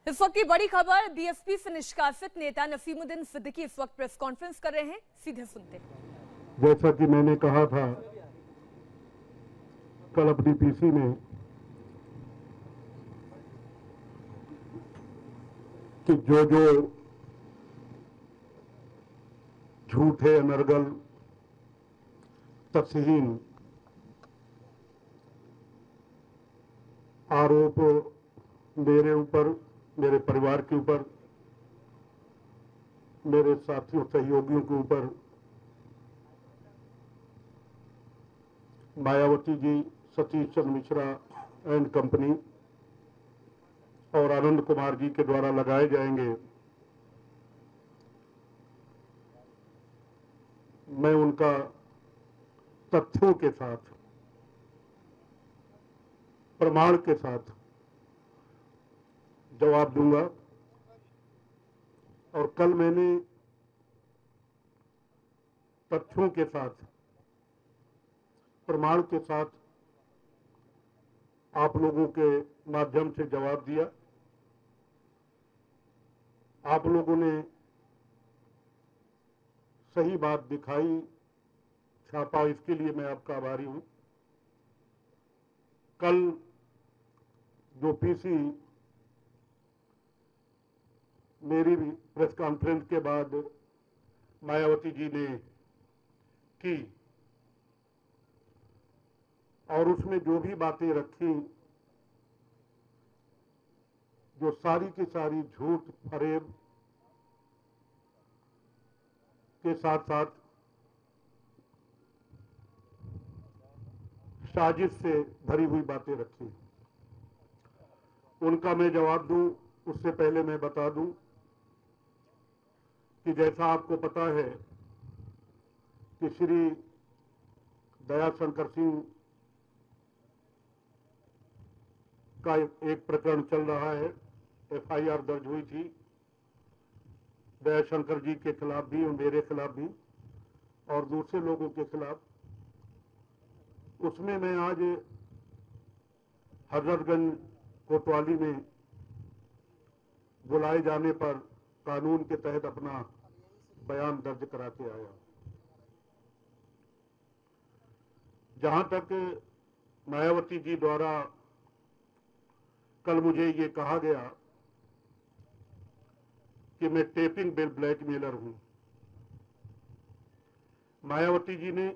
इस वक्त की बड़ी खबर, बीएसपी से निष्कासित नेता नसीमुद्दीन सिद्दीकी इस वक्त प्रेस कॉन्फ्रेंस कर रहे हैं। सीधे सुनते हैं। जैसा कि मैंने कहा था कल अपनी पीसी में कि जो झूठे अनर्गल तस्हीन आरोप मेरे ऊपर, मेरे परिवार के ऊपर, मेरे साथियों सहयोगियों के ऊपर मायावती जी, सतीश चंद्र मिश्रा एंड कंपनी और आनंद कुमार जी के द्वारा लगाए जाएंगे, मैं उनका तथ्यों के साथ, प्रमाण के साथ जवाब दूंगा। और कल मैंने तथ्यों के साथ, प्रमाण के साथ आप लोगों के माध्यम से जवाब दिया। आप लोगों ने सही बात दिखाई, छापा, इसके लिए मैं आपका आभारी हूं। कल जो पीसी मेरी प्रेस कॉन्फ्रेंस के बाद मायावती जी ने की और उसमें जो भी बातें रखी, जो सारी की सारी झूठ फरेब के साथ साथ साजिश से भरी हुई बातें रखी, उनका मैं जवाब दूं उससे पहले मैं बता दूं कि जैसा आपको पता है कि श्री दयाशंकर सिंह का एक प्रकरण चल रहा है, एफआईआर दर्ज हुई थी दयाशंकर जी के खिलाफ भी और मेरे खिलाफ भी और दूसरे लोगों के खिलाफ। उसमें मैं आज हजरतगंज कोतवाली में बुलाए जाने पर कानून के तहत अपना बयान दर्ज करा के आया। जहां तक मायावती जी द्वारा कल मुझे ये कहा गया कि मैं टेपिंग बिल ब्लैकमेलर हूं, मायावती जी ने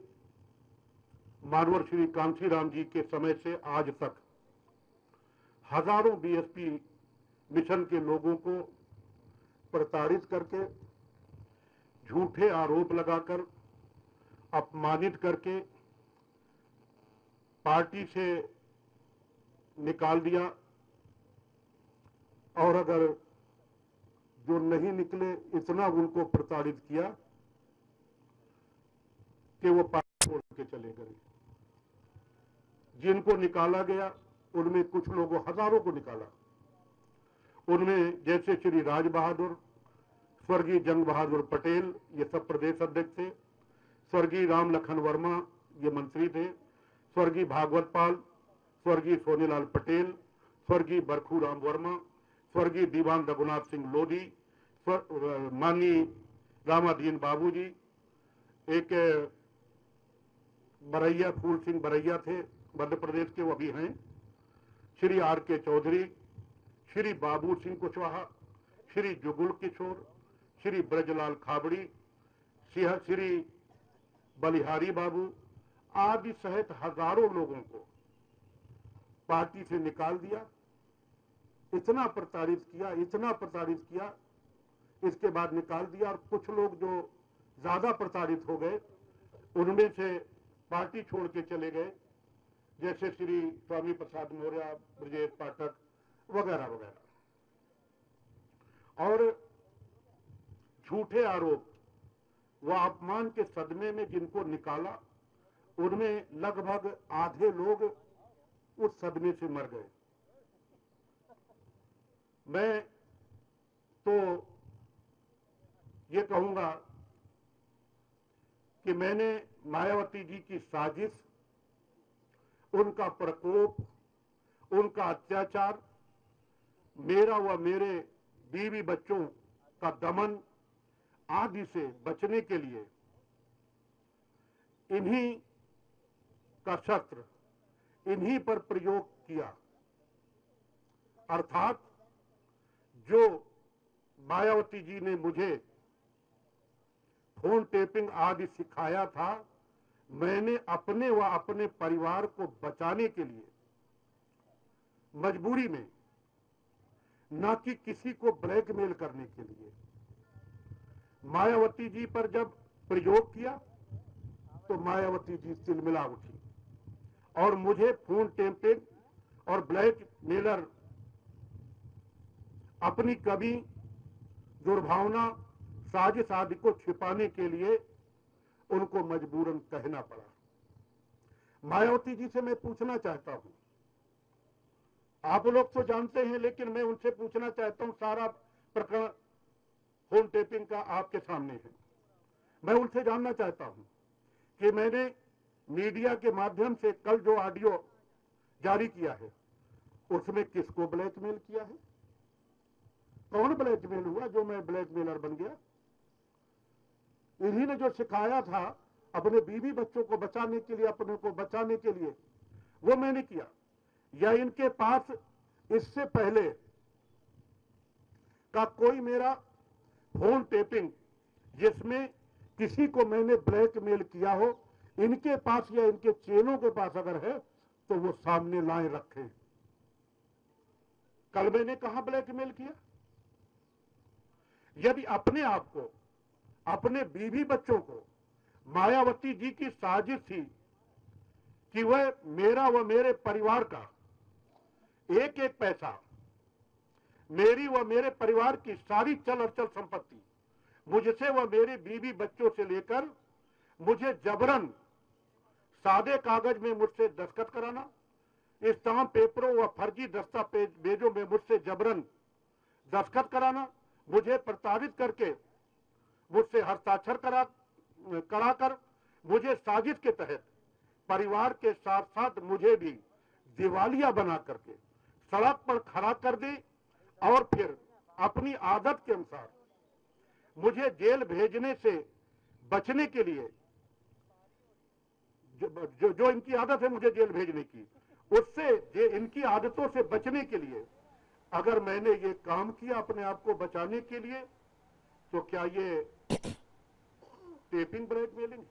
मानवर श्री कांशीराम जी के समय से आज तक हजारों बीएसपी मिशन के लोगों को प्रताड़ित करके, झूठे आरोप लगाकर, अपमानित करके पार्टी से निकाल दिया। और अगर जो नहीं निकले, इतना उनको प्रताड़ित किया कि वो पार्टी छोड़ के चले गए। जिनको निकाला गया उनमें कुछ लोगों, हजारों को निकाला। उनमें जैसे श्री राज बहादुर, स्वर्गीय जंग बहादुर पटेल, ये सब प्रदेश अध्यक्ष थे। स्वर्गीय राम लखन वर्मा, ये मंत्री थे। स्वर्गीय भागवत पाल, स्वर्गीय सोनीलाल पटेल, स्वर्गीय बरखू राम वर्मा, स्वर्गीय दीवान रघुनाथ सिंह लोधी, माननीय रामाधीन बाबू जी, एक बरैया, फूल सिंह बरैया थे मध्य प्रदेश के, वो भी हैं। श्री आर के चौधरी, श्री बाबू सिंह कुशवाहा, श्री जुगुल किशोर, श्री ब्रजलाल खाबड़ी, श्री बलिहारी बाबू आदि सहित हजारों लोगों को पार्टी से निकाल दिया। इतना प्रताड़ित किया, इतना प्रताड़ित किया, इसके बाद निकाल दिया। और कुछ लोग जो ज्यादा प्रताड़ित हो गए उनमें से पार्टी छोड़ के चले गए, जैसे श्री स्वामी प्रसाद मौर्य, ब्रजेश पाठक वगैरह वगैरह। और झूठे आरोप व अपमान के सदमे में जिनको निकाला, उनमें लगभग आधे लोग उस सदमे से मर गए। मैं तो ये कहूंगा कि मैंने मायावती जी की साजिश, उनका प्रकोप, उनका अत्याचार मेरा व मेरे बीवी बच्चों का दमन आदि से बचने के लिए इन्हीं का शस्त्र इन्हीं पर प्रयोग किया। अर्थात जो मायावती जी ने मुझे फोन टेपिंग आदि सिखाया था, मैंने अपने व अपने परिवार को बचाने के लिए मजबूरी में, न कि किसी को ब्लैकमेल करने के लिए, मायावती जी पर जब प्रयोग किया तो मायावती जी तिलमिला उठी और मुझे फोन टेपिंग और ब्लैकमेलर अपनी कभी दुर्भावना साजिश आदि को छिपाने के लिए उनको मजबूरन कहना पड़ा। मायावती जी से मैं पूछना चाहता हूं, आप लोग तो जानते हैं, लेकिन मैं उनसे पूछना चाहता हूं, सारा प्रकरण फोन टेपिंग का आपके सामने है। मैं उनसे जानना चाहता हूं कि मैंने मीडिया के माध्यम से कल जो ऑडियो जारी किया है, उसमें किसको ब्लैकमेल किया है? कौन ब्लैकमेल हुआ जो मैं ब्लैकमेलर बन गया? इन्हीं ने जो सिखाया था अपने बीवी बच्चों को बचाने के लिए, अपने को बचाने के लिए, वो मैंने किया। या इनके पास इससे पहले का कोई मेरा फोन टेपिंग जिसमें किसी को मैंने ब्लैकमेल किया हो, इनके पास या इनके चेलों के पास अगर है तो वो सामने लाए रखें। कल मैंने कहां ब्लैकमेल किया? यदि अपने आप को, अपने बीवी बच्चों को मायावती जी की साजिश थी कि वह मेरा व मेरे परिवार का एक एक पैसा, मेरी व मेरे परिवार की सारी चल अचल संपत्ति मुझसे व मेरे बीवी बच्चों से लेकर मुझे जबरन सादे कागज में मुझसे दस्तखत कराना, स्टाम्प पेपरों व फर्जी दस्तावेजों में मुझसे जबरन दस्तखत कराना, मुझे प्रताड़ित करके मुझसे हस्ताक्षर कराकर मुझे साजिश के तहत परिवार के साथ साथ मुझे भी दिवालिया बना करके सड़क पर खड़ा कर दी और फिर अपनी आदत के अनुसार मुझे जेल भेजने से बचने के लिए, जो इनकी आदत है मुझे जेल भेजने की, उससे इनकी आदतों से बचने के लिए अगर मैंने ये काम किया अपने आप को बचाने के लिए, तो क्या ये टेपिंग ब्लैकमेलिंग?